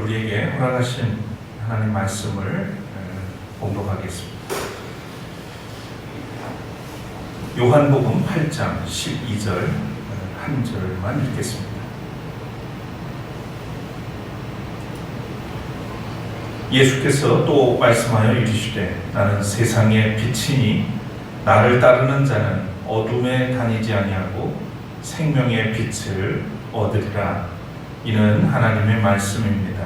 우리에게 허락하신 하나님 말씀을 봉독하겠습니다. 요한복음 8장 12절 한 절만 읽겠습니다. 예수께서 또 말씀하여 이르시되 나는 세상의 빛이니 나를 따르는 자는 어둠에 다니지 아니하고 생명의 빛을 얻으리라. 이는 하나님의 말씀입니다.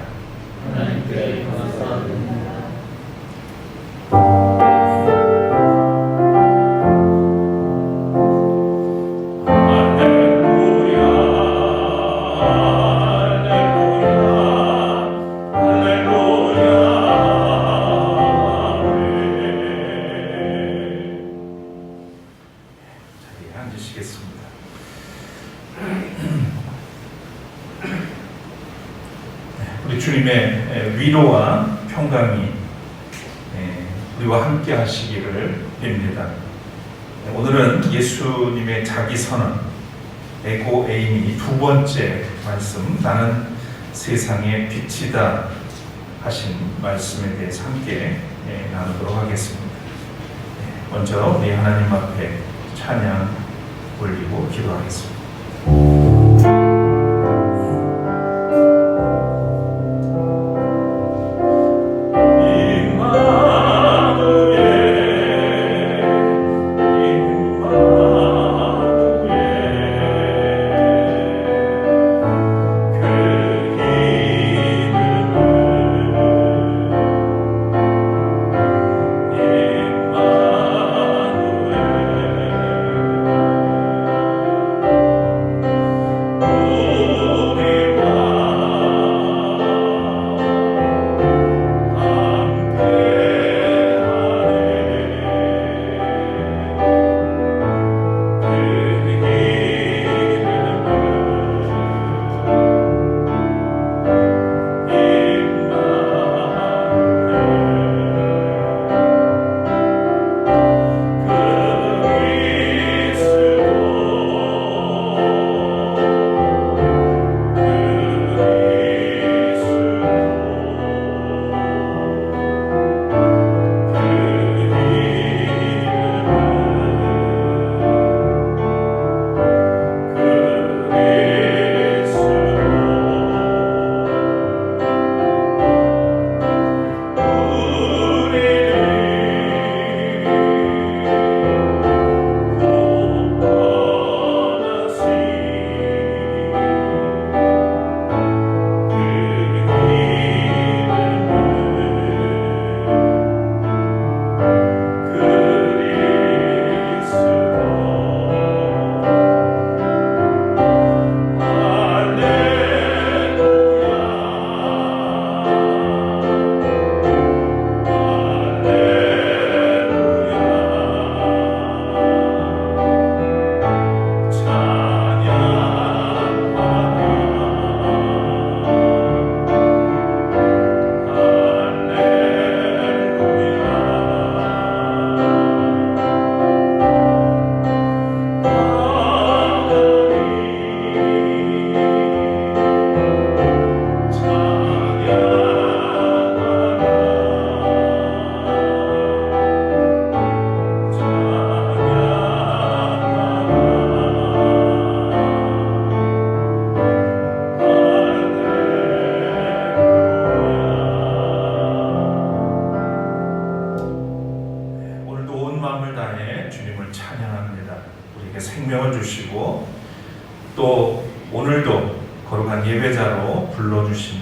하나님께 감사드립니다. 우리 주님의 위로와 평강이 우리와 함께 하시기를 빕니다. 오늘은 예수님의 자기 선언, 에고 에이미 두 번째 말씀, 나는 세상의 빛이다 하신 말씀에 대해서 함께 나누도록 하겠습니다. 먼저 우리 하나님 앞에 찬양 올리고 기도하겠습니다. 생명을 주시고 또 오늘도 거룩한 예배자로 불러주신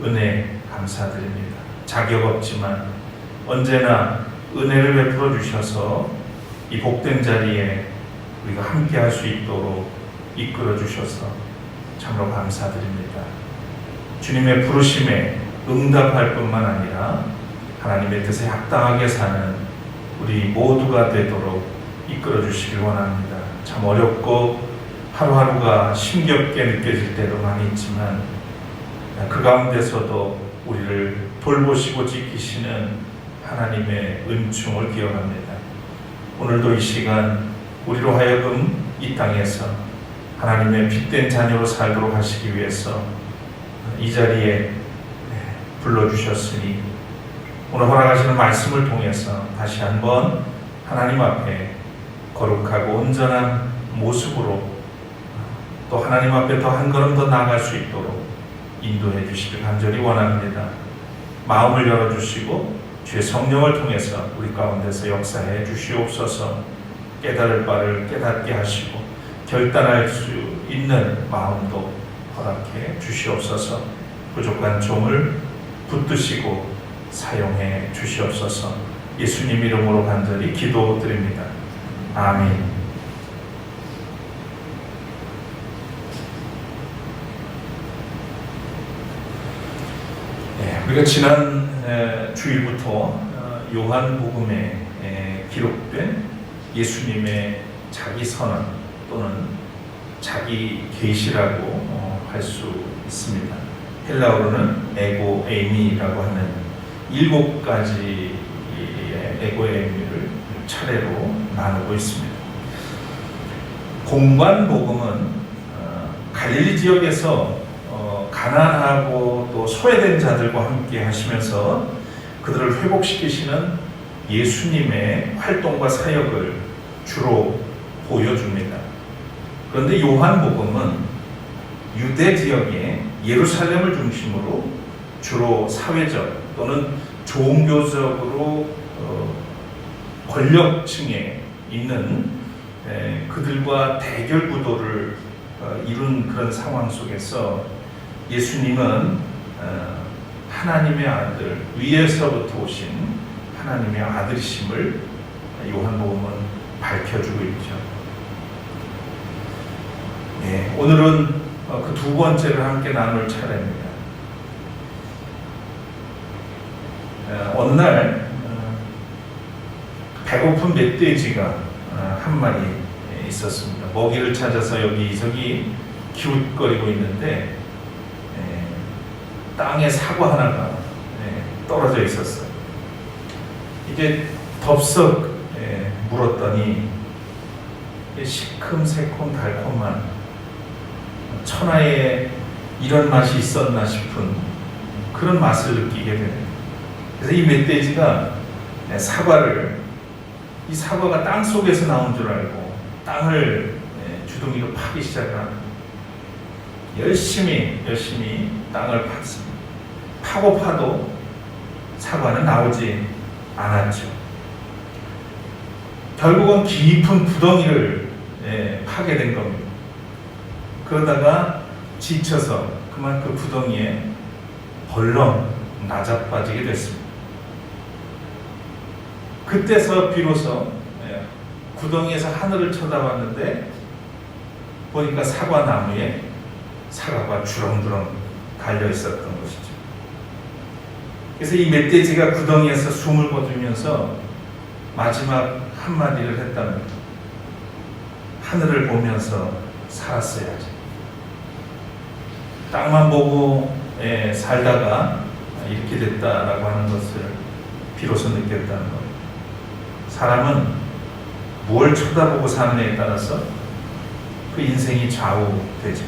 은혜 감사드립니다. 자격 없지만 언제나 은혜를 베풀어 주셔서 이 복된 자리에 우리가 함께 할 수 있도록 이끌어 주셔서 참으로 감사드립니다. 주님의 부르심에 응답할 뿐만 아니라 하나님의 뜻에 합당하게 사는 우리 모두가 되도록 이끌어 주시길 원합니다. 참 어렵고 하루하루가 힘겹게 느껴질 때도 많이 있지만 그 가운데서도 우리를 돌보시고 지키시는 하나님의 은총을 기억합니다. 오늘도 이 시간 우리로 하여금 이 땅에서 하나님의 빛된 자녀로 살도록 하시기 위해서 이 자리에 불러주셨으니 오늘 허락하시는 말씀을 통해서 다시 한번 하나님 앞에 거룩하고 온전한 모습으로 또 하나님 앞에 더 한 걸음 더 나아갈 수 있도록 인도해 주시길 간절히 원합니다. 마음을 열어주시고 주의 성령을 통해서 우리 가운데서 역사해 주시옵소서. 깨달을 바를 깨닫게 하시고 결단할 수 있는 마음도 허락해 주시옵소서. 부족한 종을 붙드시고 사용해 주시옵소서. 예수님 이름으로 간절히 기도드립니다. 아멘. 우리가 지난 주일부터 요한복음에 기록된 예수님의 자기 선언 또는 자기 계시라고 할 수 있습니다. 헬라어로는 에고 에이미라고 하는 7가지의 에고 에이미를 차례로 나누고 있습니다. 공관복음은 갈릴리 지역에서 가난하고 또 소외된 자들과 함께 하시면서 그들을 회복시키시는 예수님의 활동과 사역을 주로 보여줍니다. 그런데 요한복음은 유대 지역의 예루살렘을 중심으로 주로 사회적 또는 종교적으로 권력층에 있는 그들과 대결 구도를 이룬 그런 상황 속에서 예수님은 하나님의 아들, 위에서부터 오신 하나님의 아들이심을 요한복음은 밝혀주고 있죠. 오늘은 그 두 번째를 함께 나눌 차례입니다. 어느 날 배고픈 멧돼지가 한 마리 있었습니다. 먹이를 찾아서 여기저기 기웃거리고 있는데 땅에 사과 하나가 떨어져 있었어요. 이제 덥석 물었더니 시큼새콤 달콤한 천하에 이런 맛이 있었나 싶은 그런 맛을 느끼게 됩니다. 그래서 이 멧돼지가 이 사과가 땅 속에서 나온 줄 알고 땅을 주둥이로 파기 시작합니다. 열심히 땅을 팠습니다. 파고 파도 사과는 나오지 않았죠. 결국은 깊은 구덩이를 파게 된 겁니다. 그러다가 지쳐서 그만 그 구덩이에 벌렁 나자빠지게 됐습니다. 그때서 비로소 구덩이에서 하늘을 쳐다봤는데 보니까 사과나무에 사과가 주렁주렁 달려 있었던 것이죠. 그래서 이 멧돼지가 구덩이에서 숨을 거두면서 마지막 한마디를 했다면 하늘을 보면서 살았어야지. 땅만 보고 살다가 이렇게 됐다라고 하는 것을 비로소 느꼈다는 겁니다. 사람은 뭘 쳐다보고 사느냐에 따라서 그 인생이 좌우되죠.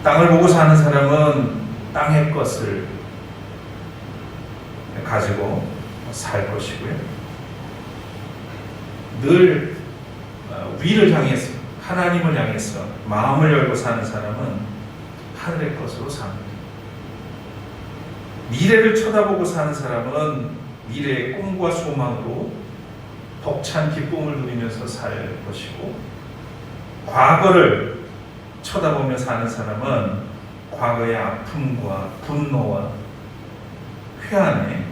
땅을 보고 사는 사람은 땅의 것을 가지고 살 것이고요. 늘 위를 향해서 하나님을 향해서 마음을 열고 사는 사람은 하늘의 것으로 삽니다. 미래를 쳐다보고 사는 사람은 미래의 꿈과 소망으로 벅찬 기쁨을 누리면서 살 것이고, 과거를 쳐다보며 사는 사람은 과거의 아픔과 분노와 회한에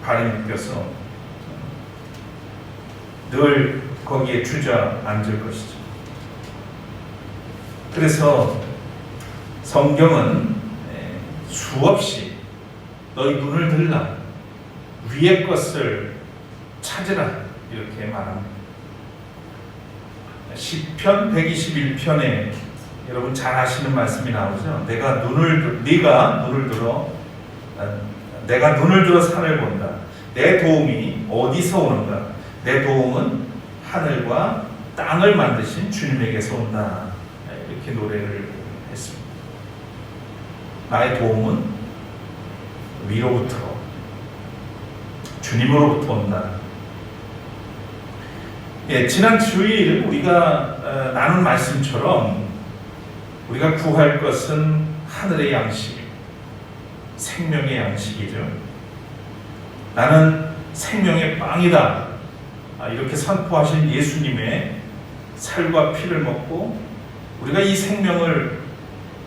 발이 묶여서 늘 거기에 주저앉을 것이죠. 그래서 성경은 수없이 너희 눈을 들라, 위의 것을 찾으라 이렇게 말합니다. 시편 121편에 여러분 잘 아시는 말씀이 나오죠. 내가 눈을 들어 산을 본다. 내 도움이 어디서 오는가? 내 도움은 하늘과 땅을 만드신 주님에게서 온다. 이렇게 노래를 했습니다. 나의 도움은 위로부터, 주님으로부터 온다. 지난 주일 우리가 나눈 말씀처럼 우리가 구할 것은 하늘의 양식, 생명의 양식이죠. 나는 생명의 빵이다. 이렇게 선포하신 예수님의 살과 피를 먹고 우리가 이 생명을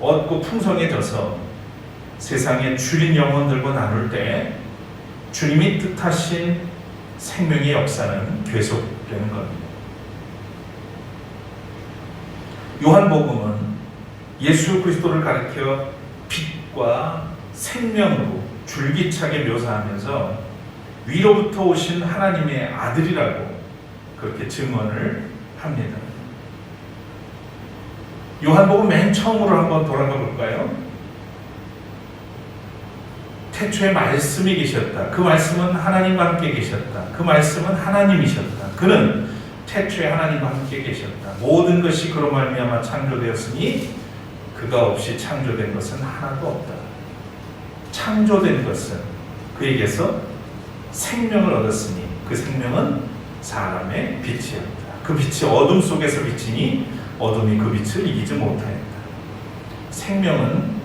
얻고 풍성해져서 세상에 주린 영혼들과 나눌 때 주님이 뜻하신 생명의 역사는 계속되는 겁니다. 요한복음은 예수 그리스도를 가리켜 빛과 생명으로 줄기차게 묘사하면서 위로부터 오신 하나님의 아들이라고 그렇게 증언을 합니다. 요한복음 맨 처음으로 한번 돌아가 볼까요? 태초에 말씀이 계셨다. 그 말씀은 하나님과 함께 계셨다. 그 말씀은 하나님이셨다. 그는 태초에 하나님과 함께 계셨다. 모든 것이 그로 말미암아 창조되었으니 그가 없이 창조된 것은 하나도 없다. 창조된 것은 그에게서 생명을 얻었으니 그 생명은 사람의 빛이었다. 그 빛이 어둠 속에서 비치니 어둠이 그 빛을 이기지 못하였다. 생명은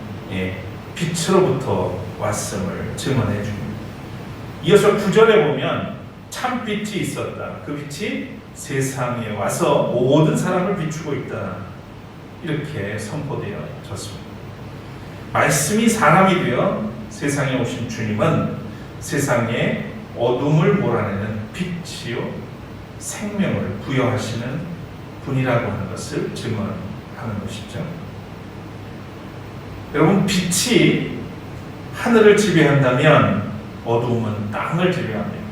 빛으로부터 왔음을 증언해 줍니다. 이어서 9절에 보면 참빛이 있었다. 그 빛이 세상에 와서 모든 사람을 비추고 있다. 이렇게 선포되어졌습니다. 말씀이 사람이 되어 세상에 오신 주님은 세상에 어둠을 몰아내는 빛이요 생명을 부여하시는 분이라고 하는 것을 증언하는 것이죠. 여러분, 빛이 하늘을 지배한다면 어둠은 땅을 지배합니다.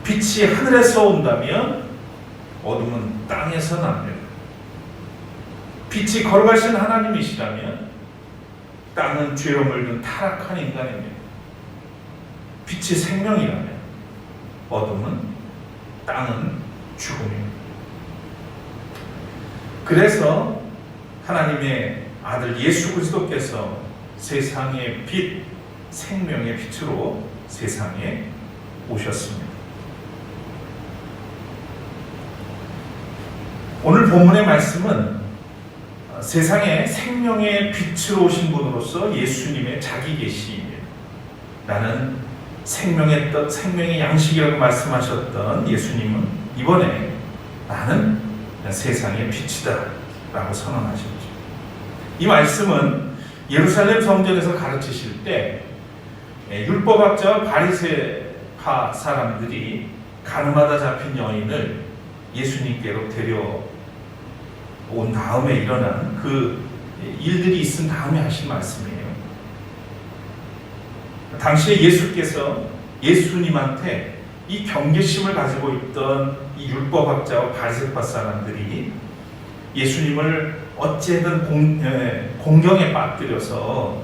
빛이 하늘에서 온다면 어둠은 땅에서 납니다. 빛이 걸어가신 하나님이시라면 땅은 죄로 물든 타락한 인간입니다. 빛이 생명이라면 어둠은 땅은 죽음입니다. 그래서 하나님의 아들 예수 그리스도께서 세상의 빛, 생명의 빛으로 세상에 오셨습니다. 오늘 본문의 말씀은 세상에 생명의 빛으로 오신 분으로서 예수님의 자기 계시입니다. 나는 생명의 떡, 생명의 양식이라고 말씀하셨던 예수님은 이번에 나는 세상의 빛이다 라고 선언하셨죠. 이 말씀은 예루살렘 성전에서 가르치실 때 율법학자와 바리새파 사람들이 가늠하다 잡힌 여인을 예수님께로 데려온 다음에 일어난 그 일들이 있은 다음에 하신 말씀이에요. 당시에 예수께서 예수님한테 이 경계심을 가지고 있던 이 율법학자와 바리새파 사람들이 예수님을 어찌든 공경에 빠뜨려서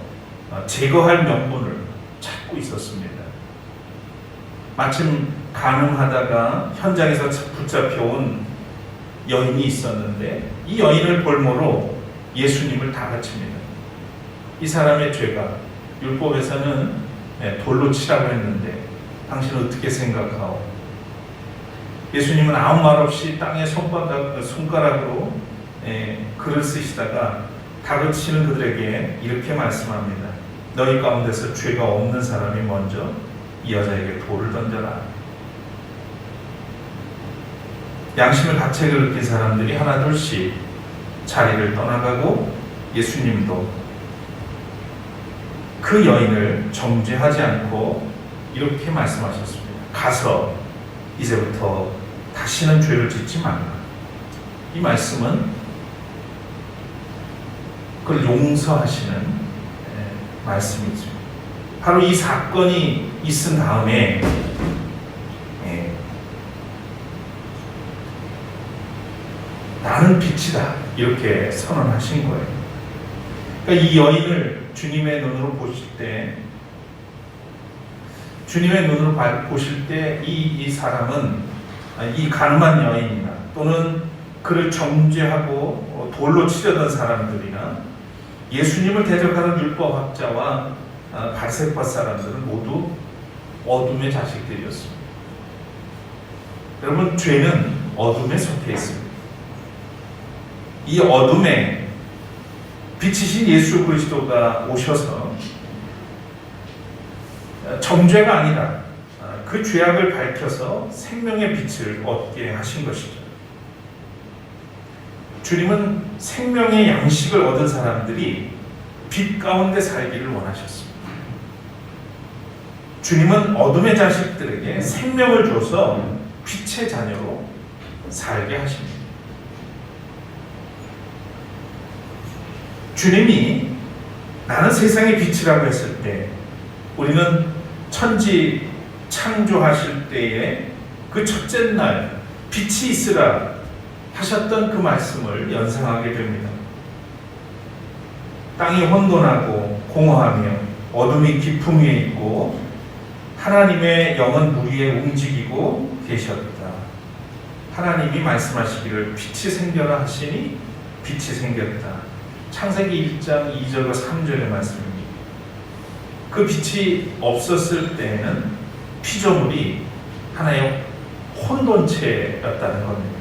제거할 명분을 찾고 있었습니다. 마침 간음하다가 현장에서 붙잡혀온 여인이 있었는데 이 여인을 볼모로 예수님을 다그칩니다. 이 사람의 죄가 율법에서는 돌로 치라고 했는데 당신은 어떻게 생각하오? 예수님은 아무 말 없이 땅에 손가락으로 글을 쓰시다가 다그치는 그들에게 이렇게 말씀합니다. 너희 가운데서 죄가 없는 사람이 먼저 이 여자에게 돌을 던져라. 양심을 가책을 느낀 사람들이 하나둘씩 자리를 떠나가고 예수님도 그 여인을 정죄하지 않고 이렇게 말씀하셨습니다. 가서 이제부터 다시는 죄를 짓지 말라. 이 말씀은 그걸 용서하시는 말씀이죠. 바로 이 사건이 있은 다음에 나는 빛이다 이렇게 선언하신 거예요. 그러니까 이 여인을 주님의 눈으로 보실 때 이 사람은 이 가늠한 여인이나 또는 그를 정죄하고 돌로 치려던 사람들이나 예수님을 대적하는 율법학자와 바리새파 사람들은 모두 어둠의 자식들이었습니다. 여러분, 죄는 어둠에 속해 있습니다. 이 어둠에 빛이신 예수 그리스도가 오셔서 정죄가 아니라 그 죄악을 밝혀서 생명의 빛을 얻게 하신 것이죠. 주님은 생명의 양식을 얻은 사람들이 빛 가운데 살기를 원하셨습니다. 주님은 어둠의 자식들에게 생명을 줘서 빛의 자녀로 살게 하십니다. 주님이 나는 세상의 빛이라고 했을 때 우리는 천지 창조하실 때에 그 첫째 날 빛이 있으라 하셨던 그 말씀을 연상하게 됩니다. 땅이 혼돈하고 공허하며 어둠이 깊음 위에 있고 하나님의 영은 물 위에 움직이고 계셨다. 하나님이 말씀하시기를 빛이 생겨라 하시니 빛이 생겼다. 창세기 1장 2절과 3절의 말씀입니다. 그 빛이 없었을 때에는 피조물이 하나의 혼돈체였다는 겁니다.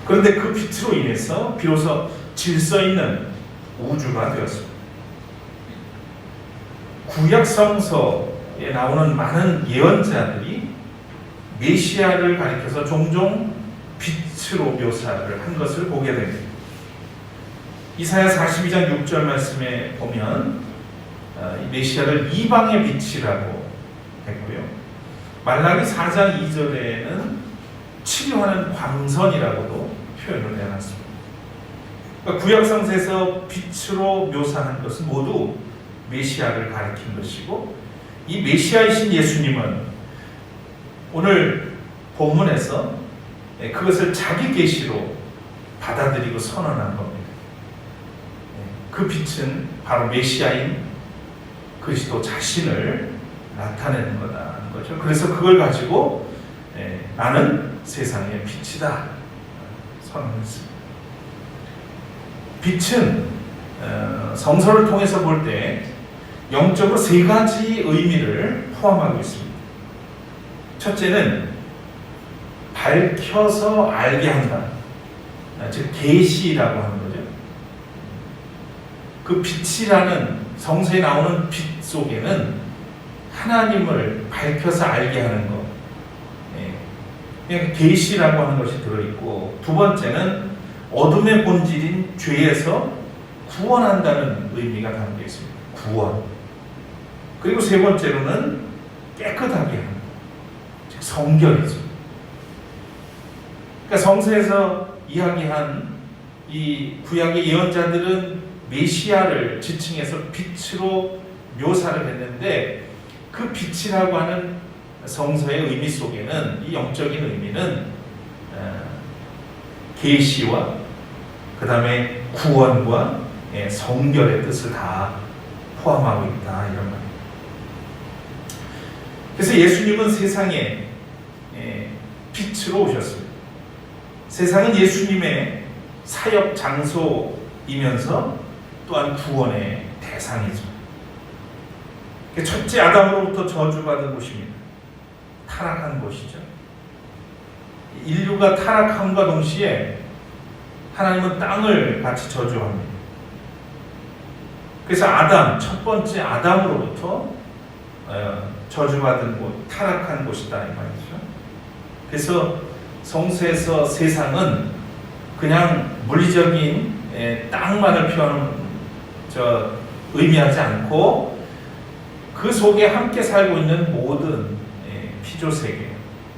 그런데 그 빛으로 인해서 비로소 질서 있는 우주가 되었습니다. 구약 성서에 나오는 많은 예언자들이 메시아를 가리켜서 종종 빛으로 묘사를 한 것을 보게 됩니다. 이사야 42장 6절 말씀에 보면 메시아를 이방의 빛이라고 했고요. 말라기 4장 2절에는 치료하는 광선이라고도 표현을 해놨습니다. 그러니까 구약성서에서 빛으로 묘사한 것은 모두 메시아를 가리킨 것이고, 이 메시아이신 예수님은 오늘 본문에서 그것을 자기 계시로 받아들이고 선언한 겁니다. 그 빛은 바로 메시아인 그리스도 자신을 나타내는 거다는 거죠. 그래서 그걸 가지고 나는 세상의 빛이다 선언했습니다. 빛은 성서를 통해서 볼 때 영적으로 세 가지 의미를 포함하고 있습니다. 첫째는 밝혀서 알게 한다. 즉 계시라고 하는 거죠. 그 빛이라는 성서에 나오는 빛 속에는 하나님을 밝혀서 알게 하는 것, 그냥 계시라고 하는 것이 들어있고, 두 번째는 어둠의 본질인 죄에서 구원한다는 의미가 담겨 있습니다. 구원. 그리고 세 번째로는 깨끗하게 하는 것, 즉 성결이죠. 그러니까 성서에서 이야기한 이 구약의 예언자들은 메시아를 지칭해서 빛으로 묘사를 했는데, 그 빛이라고 하는 성서의 의미 속에는, 이 영적인 의미는 계시와 그 다음에 구원과 성결의 뜻을 다 포함하고 있다, 이런 말입니다. 그래서 예수님은 세상에 빛으로 오셨습니다. 세상은 예수님의 사역 장소이면서 또한 구원의 대상이죠. 첫째 아담으로부터 저주받은 곳입니다. 타락한 곳이죠. 인류가 타락함과 동시에 하나님은 땅을 같이 저주합니다. 그래서 아담, 첫 번째 아담으로부터 저주받은 곳, 타락한 곳이다 이 말이죠. 그래서 성서에서 세상은 그냥 물리적인 땅만을 의미하지 않고 그 속에 함께 살고 있는 모든 피조세계,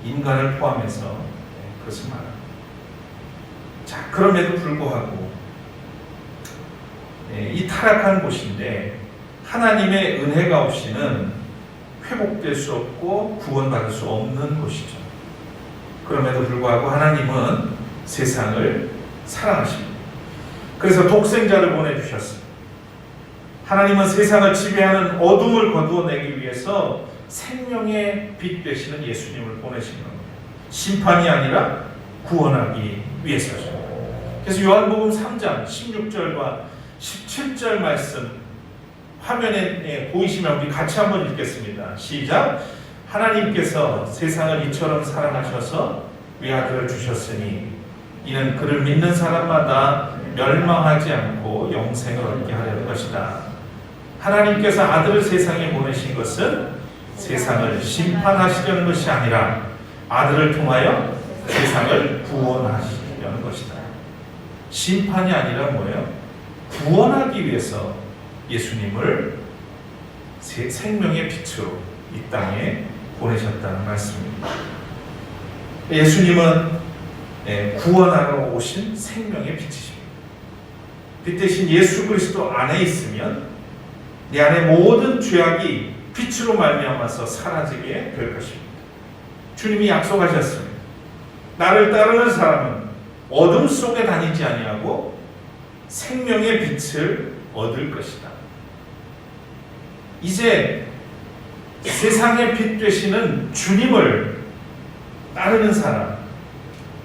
인간을 포함해서 그것을 말합니다. 자, 그럼에도 불구하고 이 타락한 곳인데 하나님의 은혜가 없이는 회복될 수 없고 구원받을 수 없는 곳이죠. 그럼에도 불구하고 하나님은 세상을 사랑하십니다. 그래서 독생자를 보내주셨습니다. 하나님은 세상을 지배하는 어둠을 거두어내기 위해서 생명의 빛 되시는 예수님을 보내신 겁니다. 심판이 아니라 구원하기 위해서죠. 그래서 요한복음 3장 16절과 17절 말씀 화면에 보이시면 우리 같이 한번 읽겠습니다. 시작. 하나님께서 세상을 이처럼 사랑하셔서 외아들을 주셨으니 이는 그를 믿는 사람마다 멸망하지 않고 영생을 얻게 하려는 것이다. 하나님께서 아들을 세상에 보내신 것은 세상을 심판하시려는 것이 아니라 아들을 통하여 세상을 구원하시려는 것이다. 심판이 아니라 뭐예요? 구원하기 위해서 예수님을 생명의 빛으로 이 땅에 보내셨다는 말씀입니다. 예수님은 구원하러 오신 생명의 빛이십니다. 빛 대신 예수 그리스도 안에 있으면 내 안에 모든 죄악이 빛으로 말미암아서 사라지게 될 것입니다. 주님이 약속하셨습니다. 나를 따르는 사람은 어둠 속에 다니지 아니하고 생명의 빛을 얻을 것이다. 이제 세상의 빛 되시는 주님을 따르는 사람,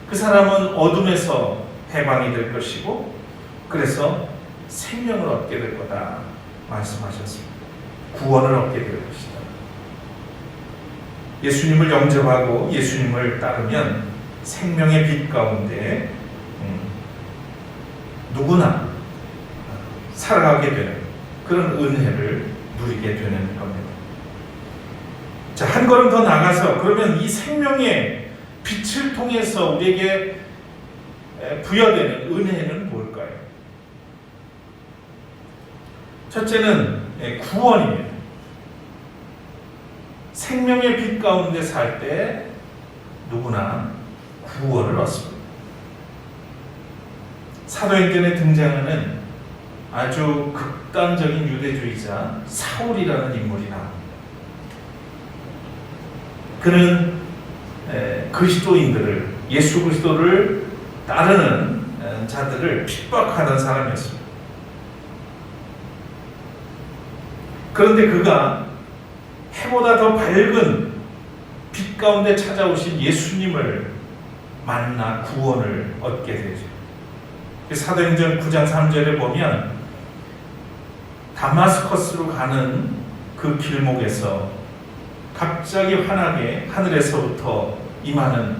그 사람은 어둠에서 해방이 될 것이고 그래서 생명을 얻게 될 거다 말씀하셨습니다. 구원을 얻게 될 것이다. 예수님을 영접하고 예수님을 따르면 생명의 빛 가운데 누구나 살아가게 되는 그런 은혜를 누리게 되는 겁니다. 자, 한 걸음 더 나가서 그러면 이 생명의 빛을 통해서 우리에게 부여되는 은혜는 뭘까요? 첫째는 구원입니다. 생명의 빛 가운데 살 때 누구나 구원을 얻습니다. 사도행전에 등장하는 아주 극단적인 유대주의자 사울이라는 인물이 나옵니다. 그는 그리스도인들을, 예수 그리스도를 따르는 자들을 핍박하던 사람이었습니다. 그런데 그가 해보다 더 밝은 빛 가운데 찾아오신 예수님을 만나 구원을 얻게 되죠. 사도행전 9장 3절에 보면 다마스커스로 가는 그 길목에서 갑자기 환하게 하늘에서부터 임하는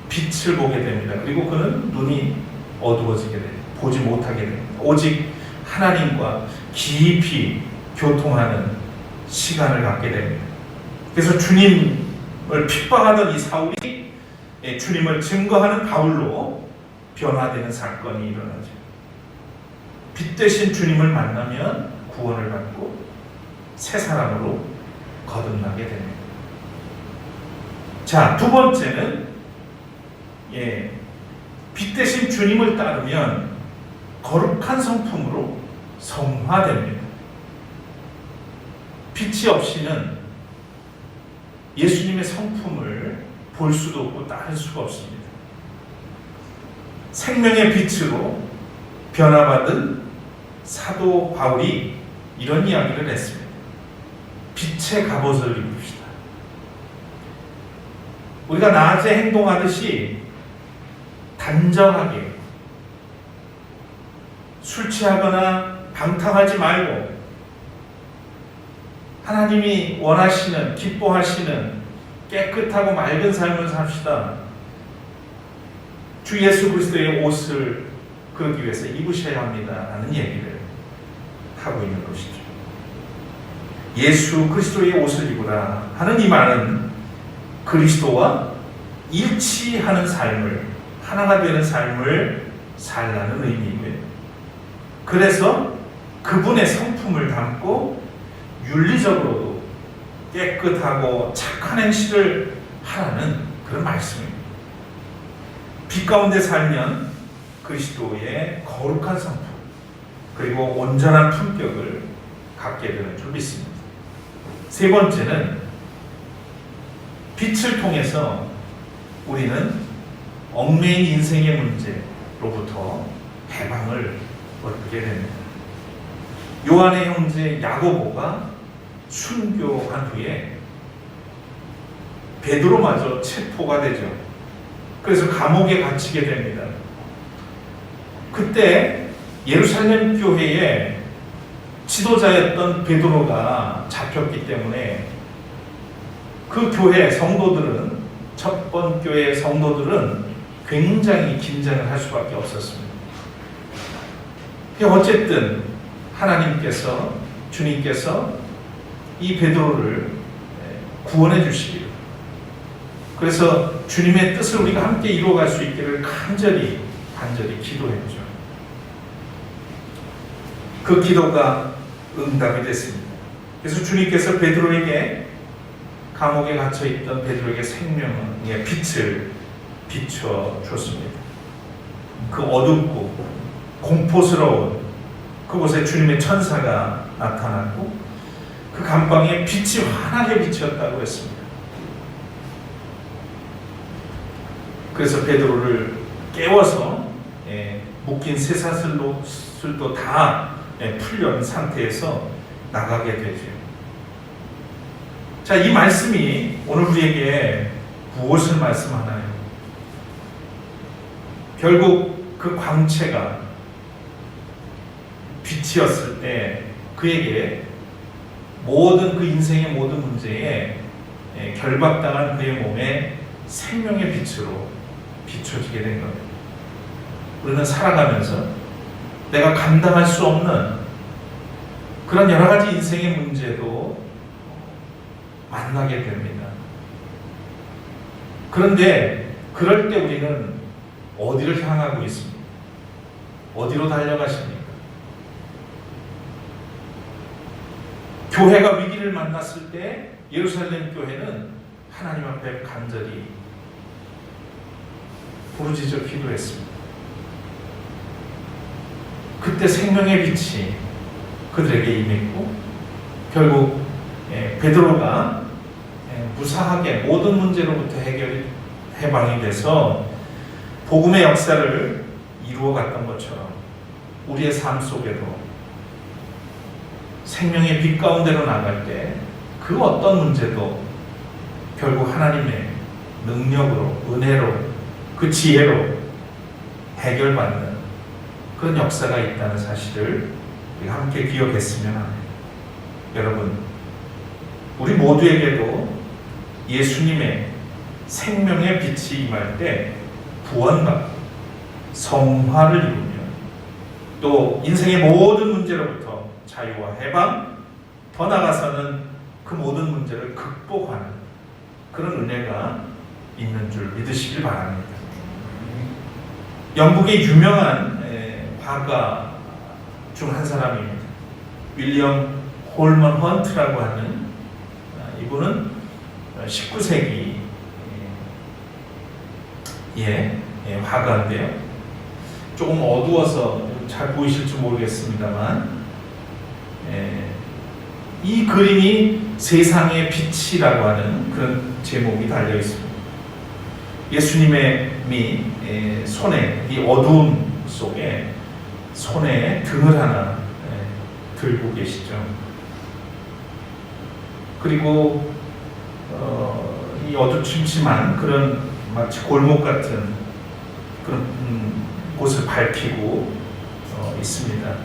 빛을 보게 됩니다. 그리고 그는 눈이 어두워지게 됩니다. 보지 못하게 됩니다. 오직 하나님과 깊이 교통하는 시간을 갖게 됩니다. 그래서 주님을 핍박하던 이 사울이 주님을 증거하는 바울로 변화되는 사건이 일어나죠. 빛 대신 주님을 만나면 구원을 받고 새 사람으로 거듭나게 됩니다. 자, 두 번째는 빛 대신 주님을 따르면 거룩한 성품으로 성화됩니다. 빛이 없이는 예수님의 성품을 볼 수도 없고 따를 수가 없습니다. 생명의 빛으로 변화받은 사도 바울이 이런 이야기를 했습니다. 빛의 갑옷을 입읍시다. 우리가 낮에 행동하듯이 단정하게 술 취하거나 방탕하지 말고 하나님이 원하시는, 기뻐하시는 깨끗하고 맑은 삶을 삽시다. 주 예수 그리스도의 옷을 그러기 위해서 입으셔야 합니다 라는 얘기를 하고 있는 것이죠. 예수 그리스도의 옷을 입으라 하는 이 말은 그리스도와 일치하는 삶을, 하나가 되는 삶을 살라는 의미이고요. 그래서 그분의 성품을 담고 윤리적으로도 깨끗하고 착한 행실을 하라는 그런 말씀입니다. 빛 가운데 살면 그리스도의 거룩한 성품 그리고 온전한 품격을 갖게 되는 줄 믿습니다. 세 번째는 빛을 통해서 우리는 얽매인 인생의 문제로부터 해방을 얻게 됩니다. 요한의 형제 야고보가 순교한 후에 베드로마저 체포가 되죠. 그래서 감옥에 갇히게 됩니다. 그때 예루살렘 교회에 지도자였던 베드로가 잡혔기 때문에 그 교회 성도들은, 첫 번 교회 성도들은 굉장히 긴장을 할 수밖에 없었습니다. 어쨌든 하나님께서, 주님께서 이 베드로를 구원해 주시기를, 그래서 주님의 뜻을 우리가 함께 이루어갈 수 있기를 간절히 기도했죠. 그 기도가 응답이 됐습니다. 그래서 주님께서 베드로에게, 감옥에 갇혀있던 베드로에게 생명의 빛을 비춰 줬습니다. 그 어둡고 공포스러운 그곳에 주님의 천사가 나타났고 그 감방에 빛이 환하게 비쳤다고 했습니다. 그래서 베드로를 깨워서 묶인 쇠사슬도 다 풀린 상태에서 나가게 되죠. 자, 이 말씀이 오늘 우리에게 무엇을 말씀하나요? 결국 그 광채가 빛이었을 때 그에게 모든 그 인생의 모든 문제에 결박당한 그의 몸에 생명의 빛으로 비춰지게 된 겁니다. 우리는 살아가면서 내가 감당할 수 없는 그런 여러 가지 인생의 문제도 만나게 됩니다. 그런데 그럴 때 우리는 어디를 향하고 있습니까? 어디로 달려가십니까? 교회가 위기를 만났을 때 예루살렘 교회는 하나님 앞에 간절히 부르짖어 기도했습니다. 그때 생명의 빛이 그들에게 임했고 결국 베드로가 무사하게 모든 문제로부터 해방이 돼서 복음의 역사를 이루어갔던 것처럼 우리의 삶 속에도 생명의 빛 가운데로 나갈 때 그 어떤 문제도 결국 하나님의 능력으로, 은혜로, 그 지혜로 해결받는 그런 역사가 있다는 사실을 우리가 함께 기억했으면 합니다. 여러분, 우리 모두에게도 예수님의 생명의 빛이 임할 때 구원받고 성화를 이루며 또 인생의 모든 문제로부터 자유와 해방, 더 나아가서는 그 모든 문제를 극복하는 그런 은혜가 있는 줄 믿으시길 바랍니다. 영국의 유명한 화가 중 한 사람입니다. 윌리엄 홀먼 헌트라고 하는 이분은 19세기 화가인데요. 조금 어두워서 잘 보이실지 모르겠습니다. 이 그림이 세상의 빛이라고 하는 그런 제목이 달려 있습니다. 예수님의 손에, 이 어두움 속에 손에 등을 하나 들고 계시죠. 그리고 이 어두침침한 그런 마치 골목 같은 그런 곳을 밝히고 있습니다.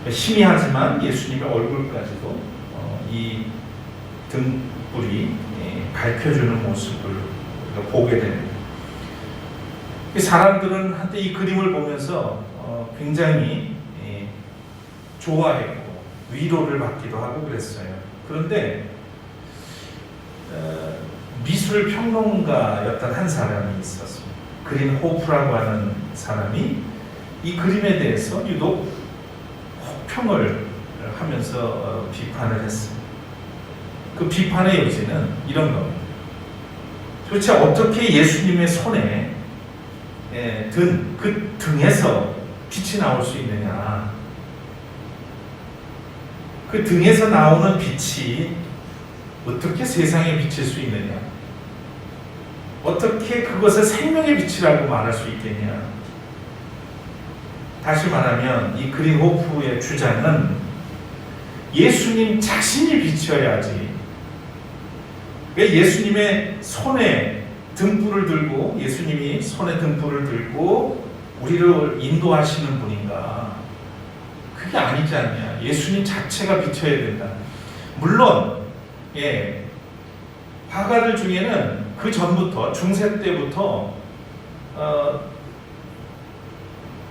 희미하지만 예수님의 얼굴까지도 이 등불이 밝혀주는 모습을 보게 됩니다. 사람들은 한때 이 그림을 보면서 굉장히 좋아했고 위로를 받기도 하고 그랬어요. 그런데 미술 평론가였던 한 사람이 있었습니다. 그린 호프라고 하는 사람이 이 그림에 대해서 유독 혹평을 하면서 비판을 했습니다. 그 비판의 요지는 이런 겁니다. 도대체 어떻게 예수님의 손에 든 그 등에서 빛이 나올 수 있느냐? 그 등에서 나오는 빛이 어떻게 세상에 비칠 수 있느냐? 어떻게 그것을 생명의 빛이라고 말할 수 있겠냐? 다시 말하면 이 그린 호프의 주장은 예수님 자신이 비춰야지. 왜 예수님의 손에 등불을 들고, 예수님이 손에 등불을 들고 우리를 인도하시는 분인가? 그게 아니지 않냐. 예수님 자체가 비춰야 된다. 물론 화가들 중에는 그 전부터 중세 때부터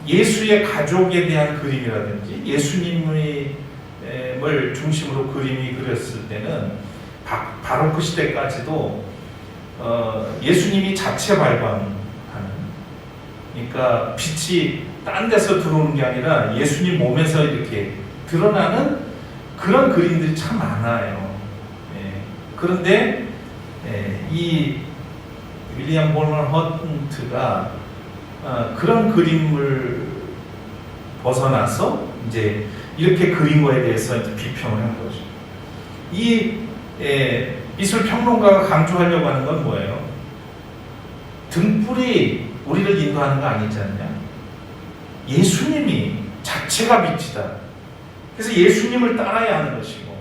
예수의 가족에 대한 그림이라든지 예수님을 중심으로 그림이 그렸을 때는 바로크 시대까지도 예수님이 자체 발광하는, 그러니까 빛이 딴 데서 들어오는 게 아니라 예수님 몸에서 이렇게 드러나는 그런 그림들이 참 많아요. 그런데 이 윌리엄 볼먼 헌트가 그런 그림을 벗어나서 이제 이렇게 그린 거에 대해서 이제 비평을 한 거죠. 이 미술 평론가가 강조하려고 하는 건 뭐예요? 등불이 우리를 인도하는 거 아니지 않냐? 예수님이 자체가 빛이다. 그래서 예수님을 따라야 하는 것이고,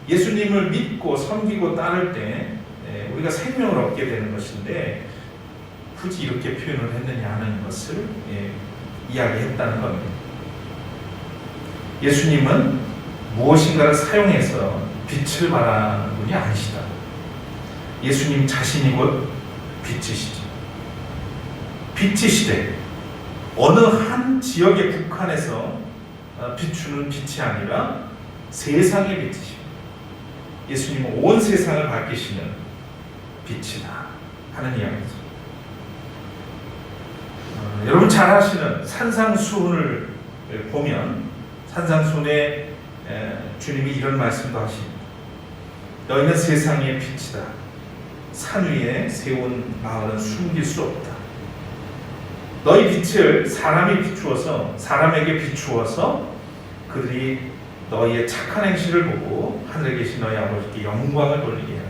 예수님을 믿고 섬기고 따를 때 우리가 생명을 얻게 되는 것인데, 굳이 이렇게 표현을 했느냐 하는 것을 이야기했다는 겁니다. 예수님은 무엇인가를 사용해서 빛을 발하는 분이 아니시다. 예수님 자신이 곧 빛이시죠. 빛이시되 어느 한 지역에 국한해서 비추는 빛이 아니라 세상의 빛이십니다. 예수님은 온 세상을 밝히시는 빛이다 하는 이야기죠. 여러분 잘 아시는 산상수훈을 보면 산상수훈에 주님이 이런 말씀도 하십니다. 너희는 세상의 빛이다. 산 위에 세운 마을은 숨길 수 없다. 너희 빛을 사람에게 비추어서 그들이 너희의 착한 행실을 보고 하늘에 계신 너희 아버지께 영광을 돌리게 해라.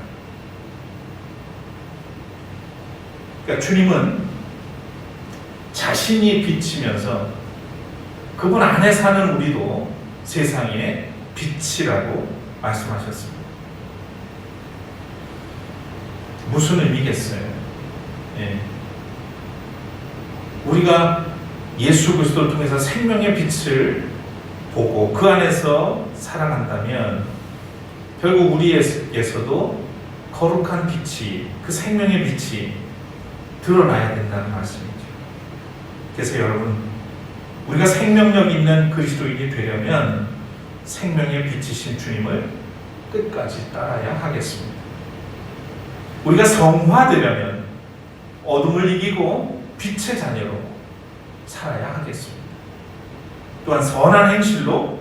그러니까 주님은 자신이 빛이면서 그분 안에 사는 우리도 세상의 빛이라고 말씀하셨습니다. 무슨 의미겠어요? 우리가 예수 그리스도를 통해서 생명의 빛을 보고 그 안에서 살아간다면 결국 우리에게서도 거룩한 빛이, 그 생명의 빛이 드러나야 된다는 말씀이죠. 그래서 여러분, 우리가 생명력 있는 그리스도인이 되려면 생명의 빛이신 주님을 끝까지 따라야 하겠습니다. 우리가 성화되려면 어둠을 이기고 빛의 자녀로 살아야 하겠습니다. 또한 선한 행실로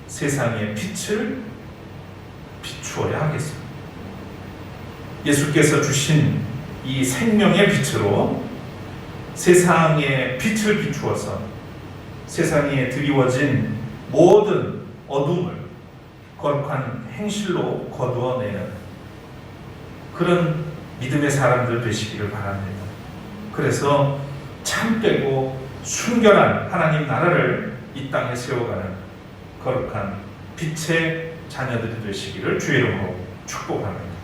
세상의 빛을 비추어야 하겠습니다. 예수께서 주신 이 생명의 빛으로 세상의 빛을 비추어서 세상에 드리워진 모든 어둠을 거룩한 행실로 거두어내는 그런 믿음의 사람들 되시기를 바랍니다. 그래서 참되고 순결한 하나님 나라를 이 땅에 세워가는 거룩한 빛의 자녀들이 되시기를 주의 이름으로 축복합니다.